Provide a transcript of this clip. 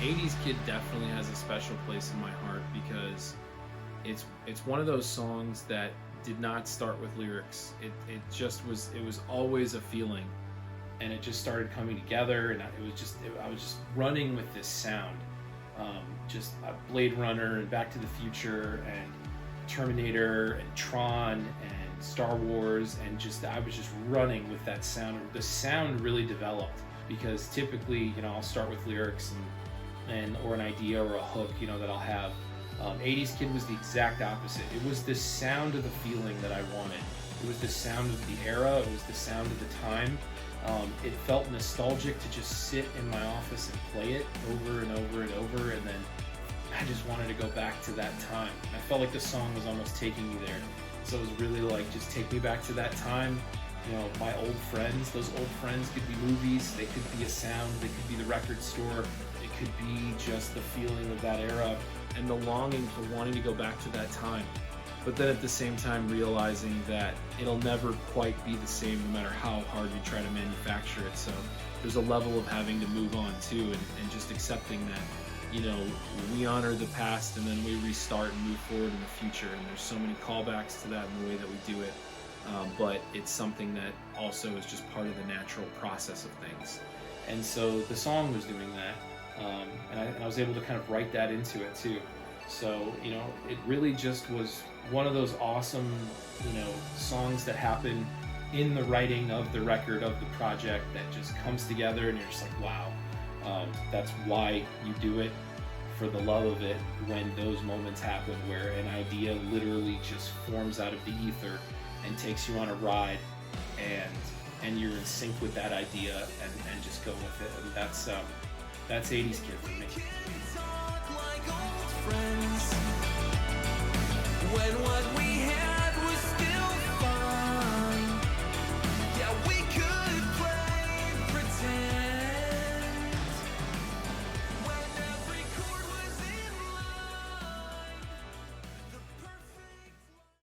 80's Kid definitely has a special place in my heart because it's one of those songs that did not start with lyrics. It just was, it was always a feeling, and it just started coming together, and I was just running with this sound. Just Blade Runner and Back to the Future and Terminator and Tron and Star Wars, and just I was just running with that sound. The sound really developed because typically, I'll start with lyrics and or an idea or a hook, that I'll have. 80's Kid was the exact opposite. It was the sound of the feeling that I wanted. It was the sound of the era. It was the sound of the time. It felt nostalgic to just sit in my office and play it over and over and over, and then I just wanted to go back to that time. I felt like the song was almost taking me there. So it was really like, just take me back to that time. My old friends, those old friends could be movies, they could be a sound, they could be the record store, it could be just the feeling of that era and the longing for wanting to go back to that time. But then at the same time realizing that it'll never quite be the same no matter how hard you try to manufacture it. So there's a level of having to move on too, and just accepting that, we honor the past and then we restart and move forward in the future. And there's so many callbacks to that in the way that we do it. But it's something that also is just part of the natural process of things. And so the song was doing that. And I was able to kind of write that into it too. So, it really just was one of those awesome, songs that happen in the writing of the record, of the project, that just comes together and you're just like, wow. That's why you do it, for the love of it, when those moments happen where an idea literally just forms out of the ether and takes you on a ride, and you're in sync with that idea and just go with it. And that's 80's Kid for me. When